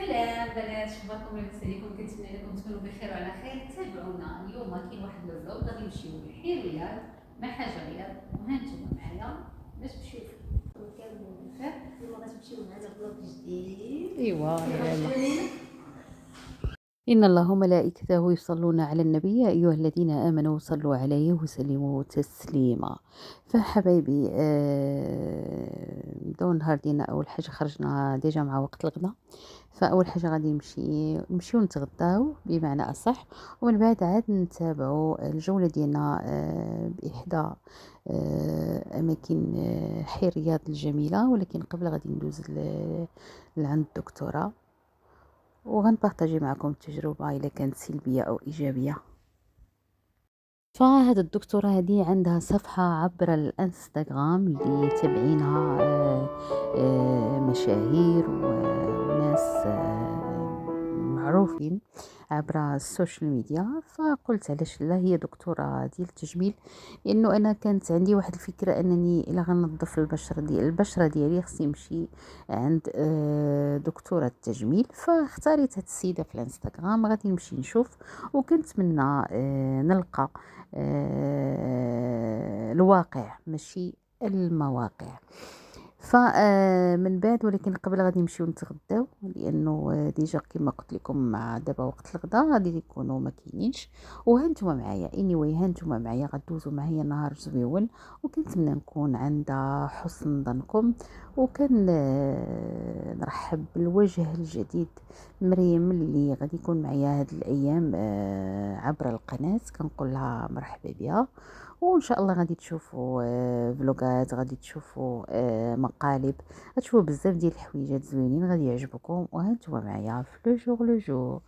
سلام بنات، شباركم؟ لاباس عليكم؟ كنتمنى انكم تكونوا بخير وعلى خير. تابعونا اليوم، كاين واحد الفلوق غادي نمشيو لحي رياض، ما حاجه رياض، وهانتوما معايا باش تمشيو كاملين بخير. اليوم غتمشيو معنا فلوق جديد. ايوا يلا. إن الله وملائكته يصلون على النبي يا أيها الذين آمنوا صلوا عليه وسلموا تسليما. فحبايبي بداو النهار ديالنا. أول حاجة خرجنا ديجا مع وقت الغداء، فأول حاجة غادي نمشيو نتغداو بمعنى أصح، ومن بعد عاد نتابعوا الجولة ديالنا بإحدى أماكن حي رياض الجميلة. ولكن قبل غادي ندوز لعند الدكتورة وغنبارطاجي معكم التجربة إلا كانت سلبية أو إيجابية. فهاد الدكتورة هذه عندها صفحة عبر الانستغرام اللي تابعينها مشاهير وناس معروفين عبر السوشيال ميديا. فقلت علاش لا، هي دكتورة ديال التجميل، لانه انا كانت عندي واحد الفكرة انني الا غنظف البشرة ديالي خصني نمشي عند دكتورة التجميل. فاختاريت هاد السيدة في الانستغرام، غادي نمشي نشوف، وكنتمنى نلقى الواقع ماشي المواقع. فمن بعد، ولكن قبل غادي نمشيو نتغداو، لانه ديجا كما قلت لكم مع دابا وقت الغداء غادي يكونوا ما كاينينش. وهانتوما معايا هانتوما معايا غدوزوا معايا نهار زويون، وكنتمنى نكون عند حسن ظنكم. وكان نرحب بالوجه الجديد مريم اللي غادي يكون معايا هاد الايام عبر القناه. كنقول لها مرحبا بها، وان شاء الله غادي تشوفوا فلوغات، غادي تشوفوا مقالب، غتشوفوا بزاف ديال الحويجات زوينين غادي يعجبكم. وهانتوما معايا في لو جور.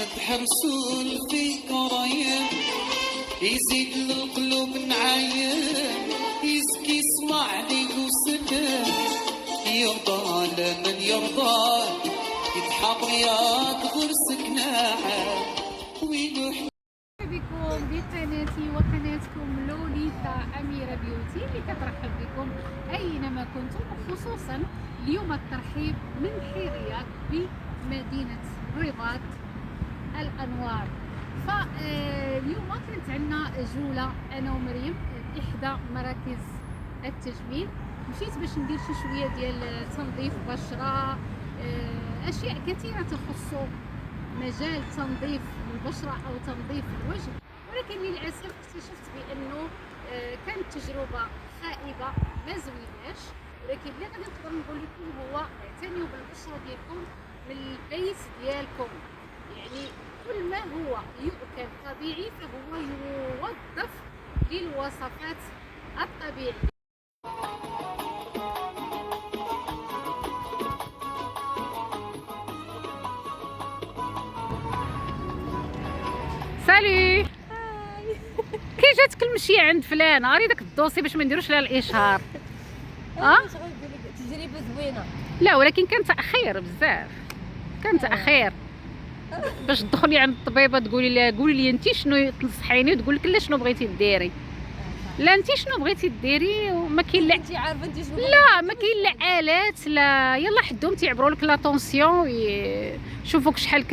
نتحرسون في قرايب يزيد للقلوب نعايم، يزكي يسمع لي وسلم يرضى لمن يرضى، يضحك وياك غرسك ناعم ويلوح. بكم بقناتي وقناتكم لوليتا أميرة بيوتي اللي كترحب بكم أينما كنتم، خصوصا اليوم الترحيب من حي رياض بمدينة رباط الأنوار. فاليوم كانت عندنا جولة أنا ومريم إحدى مراكز التجميل. مشيت باش ندير شي شوية ديال تنظيف بشرة، أشياء كثيرة تخص مجال تنظيف البشرة أو تنظيف الوجه. ولكن للأسف اكتشفت بأنه كانت تجربة خائبة، ما زويناش. ولكن اللي غادي نقدر نقول لكم هو اعتنيوا بالبشرة ديالكم من البيت ديالكم. يعني كل ما هو يؤكل طبيعي فهو يوظف للوصفات الطبيعية. سالي، كي جاتك المشيه عند فلان؟ عاري داك الدوسي باش ما نديروش لها الاشهار. تجربه زوينه، لا ولكن كان تاخير بزاف، كان تاخير باش تدخلي عند الطبيبه تقولي لها قولي لي انت شنو تنصحيني، وتقول لك لا شنو بغيتي ديري، لا انت شنو بغيتي ديري. وما كاين لا انت عارفه انت شنو، لا ما كاين لا الات، لا يلا حدهم تيعبروا لك لا طونسيون، يشوفوك شحال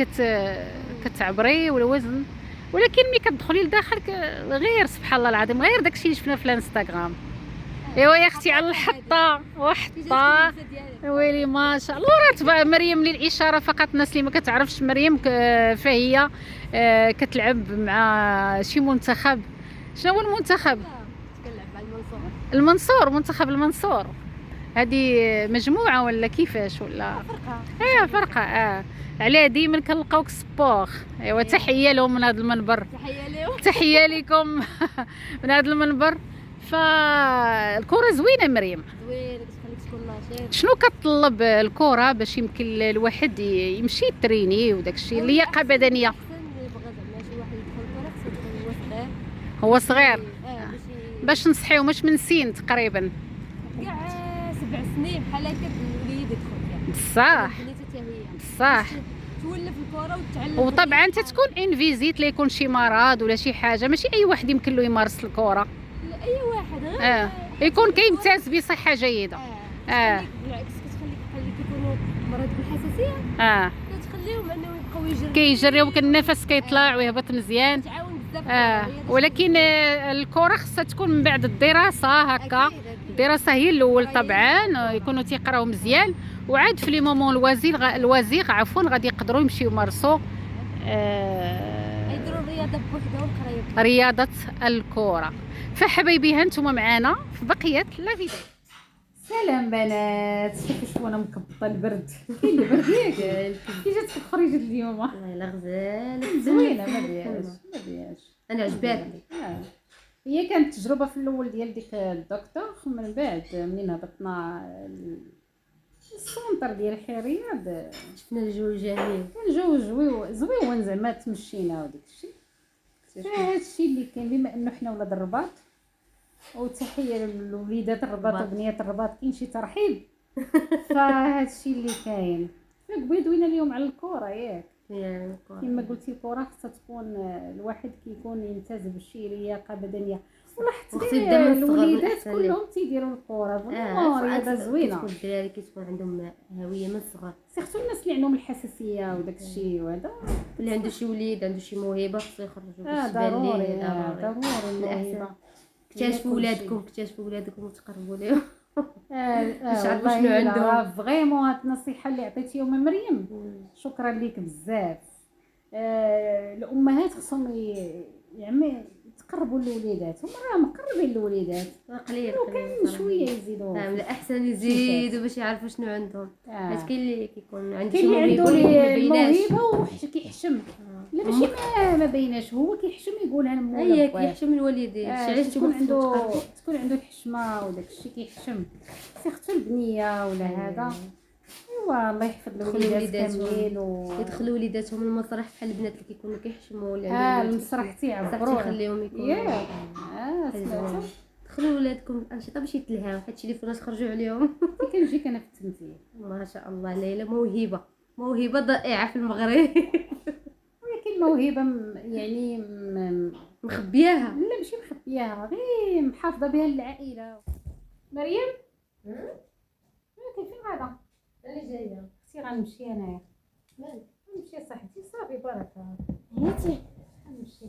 كتعبري والوزن. ولكن ملي كتدخلي لداخل غير سبحان الله العظيم، غير داكشي اللي شفنا في الانستغرام. ايوا يا اختي على الحطه وحطه، ويلي ما شاء الله. راه مريم للاشاره فقط، الناس اللي ما كتعرفش مريم فهي كتلعب مع شي منتخب. شنو هو المنتخب؟ كنلعب مع المنصور، منتخب المنصور. هذه مجموعه ولا كيفاش ولا فرقه؟ فرقه. علاه ديما كنلقاوك سبور. ايوا تحيه لهم من هذا المنبر، تحيه لهم، تحيه لكم من هذا المنبر. فالكره زوينه مريم، زوين تخليك تكون نشيط. شنو كتطلب الكره باش يمكن الواحد يمشي يتريني وداك الشيء اللياقه بدنيه؟ احسن يبغى زعما شي واحد يدخل الكره خصو يكون هو صغير باش باش نصحيو، مش من سين تقريبا كاع 7 سنين بحال هكا الوليد يدخل. بصح بنيتها حتى هي بصح. تولف الكره وتعلم. وطبعا تتكون ان فيزيت لا يكون شي مرض ولا شي حاجه، ماشي اي واحد يمكن له يمارس الكره. اي واحد غير يكون كيمتاز بصحه جيده. تخليك بالعكس كتخليك بحال اللي كيكونوا مرض بالحساسيه كتخليهم انهم يبقاو يجريو كيجريو النفس كيطلع ويهبط مزيان. تعاون بزاف ولكن الكره خصها تكون من بعد الدراسه هكا. أكيد. الدراسه هي الاول طبعا، يكونوا تيقراو مزيان، وعاد في لي مومون الوازيغ عفوا غادي يقدروا يمشيو يمارسوا يديروا الرياضه بوحدهم قريب. رياضه الكره. فحبايبي ها نتوما معانا في بقيه لا فيديو. سلام بنات، شوفوا انا مكبطه البرد. كاين البرد ياك كي جاتك الخريجه اليوم؟ والله الا غزال زوينه ما دياش انا عجباتني. هي كانت تجربه في الاول ديال ديك الدكتور، من بعد منين هبطنا السونتر ديال الرياض شفنا الجو جميل، كان جو زويون زعما تمشينا وداك الشيء. هادشي اللي كاين، بما انه حنا ولاد الرباط، وتحيه لوليدات الرباط وبنيات الرباط، كاين شي ترحيب. فهادشي اللي كاين. قبيل دوينا اليوم على الكره ياك كما قلتي. الكره خصها تكون الواحد كيكون يمتاز بشي لياقه بدنيه، ولاحظت الوليدات كلهم تيديروا الكره. رياضه زوينه. كتكون الدراري كتكون عندهم هويه من الصغر، سيرتو الناس اللي عندهم الحساسيه وداك الشيء، وهذا اللي عنده شي وليد عنده شي موهبه خصو يخرجوا ضروري الموهبه. اكتشفوا ولادكم وتقربوا لهم. باش عرفوا شنو عندهم. فريمون هاد النصيحه اللي عطيتيهم مريم، شكرا ليك بزاف. الامهات خصهم يعني تقربوا للوليدات، هما راه مقربين للوليدات قليل كان شويه يزيدوا. لا احسن يزيدوا باش يعرفوا شنو عندهم. حيت كاين اللي كيكون عنده شي موهبه وكيحشم. لا ماشي ما بيناش، هو كيحشم يقولها للمولى. هي كيحشم الوالدين. علاش تكون عنده الحشمه وداك الشيء كيحشم. سيرتو البنيه ولا هذا. ايوا الله يحفظ الوليدات كاملين يدخلوا وليداتهم المسرح بحال البنات اللي كيكونوا كيحشموا ولا المسرح تيعبروا تخليهم يكونوا سمعتوا. دخلوا ولادكم الانشطه باش يتلهاو، حيت اللي فاش خرجوا عليهم. كنجيك انا في التمثيل ما شاء الله. ليلى موهبه ضائعه في المغرب. ولكن موهبه يعني مخبياها. لا ماشي مخبياها، غير محافظه بها للعائله. مريم كيفين غادا؟ اللي جايه اختي غنمشي انايا. مالك؟ نمشي صاحبتي صافي بركه. هاتي نمشي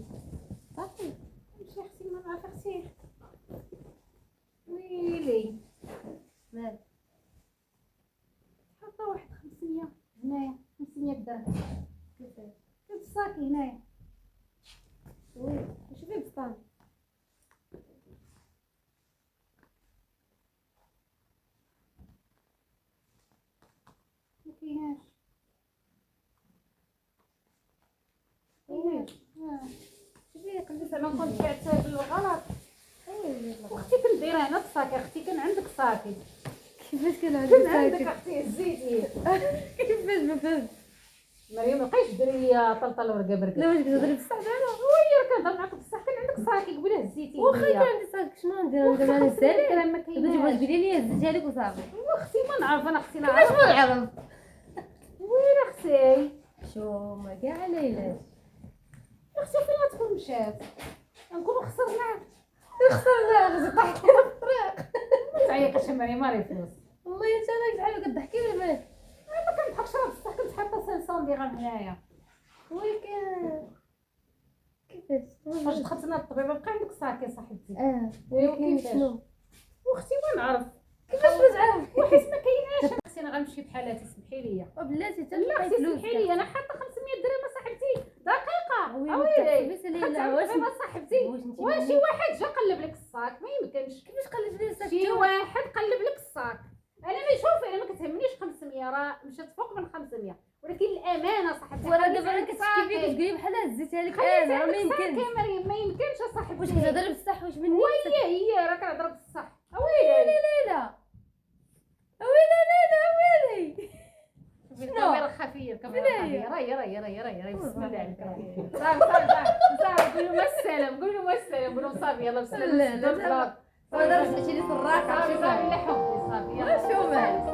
صافي. نمشي اختي ما نعرف اختي. ويلي مالك؟ حاطه واحد 500 هنايا، 500 درهم. كيفاش؟ في الصاكي هنايا. وي واش في البسطام؟ مكايناش. شوفي كنت زعما كنت بعت بالغلط. اختي كنت دايره هنا الصاكي. اختي كان عندك صاكي. كيفاش كان عندك اختي هزيتيه. كيفاش ما فهمتش. مريم مابقايش ديري ليا طلطل ورقه برقه. لا واش كتهضري بصح دابا؟ وي كنهضر معاك بصح. كان عندك صاكي قبيله هزيتيه. واخا كان عندي صاك شنو ندير دابا؟ انا نسالك ما دابا تبغي كايناش. تقولي لي هزيتها لك وصافي. اختي ما نعرف. انا اختي كيفاش نعرف. ما نعرف؟ وين اختي؟ شو ما كاع ليلى. اختي فين غتكون مشات؟ نكونوا خسرنا. خسرنا طاحت في الطريق. ما تعيقش مريم، ما راه فلوس. والله انت راك شحال كضحكي ولا مالك؟ ما كنضحكش راه بصح كنت حاطه 500 درهم هنايا. ولكن كيفاش؟ فاش دخلت انا للطبيبه بقى عندك صاكي صاحبتي. ولكن كيفاش؟ شنو؟ واختي ما نعرف كيفاش ما تعرف؟ وحيت ما كايناش. اختي انا غنمشي بحالاتي، سمحي لي. وبلاتي حتى لا اختي فلوس. سمحي لي، انا حاطه 500 درهم صاحبتي. دقيقه ويلي بس ليلى واش صاحبتي واش شي واحد جا قلب لك الصاك؟ ما يمكنش. كيفاش قلت لي الصاك؟ شي واحد قلب لك الصاك. انا ما شوفي انا ما كتهمنيش 500، راه مشات فوق من 500، ولكن الامانه صاحبتي. وراه دابا راه كتشكي فيا كتقولي بحال هزيتها لك. انا راه ما يمكنش. مريم ما يمكنش اصاحبتي. واش كتهضري بصح؟ واش مني؟ هي راه كنهضر بالصح. ويلي ليلى ويلي الكاميرا الخفيه. الكاميرا الخفيه راهي بسم الله عليك. صافي قولوا ما السلام. قولوا صافي يلا بسم الله. لا لا لا. صافي سمعتي لي صراحه. صافي لا حبي صافي. شو مالك؟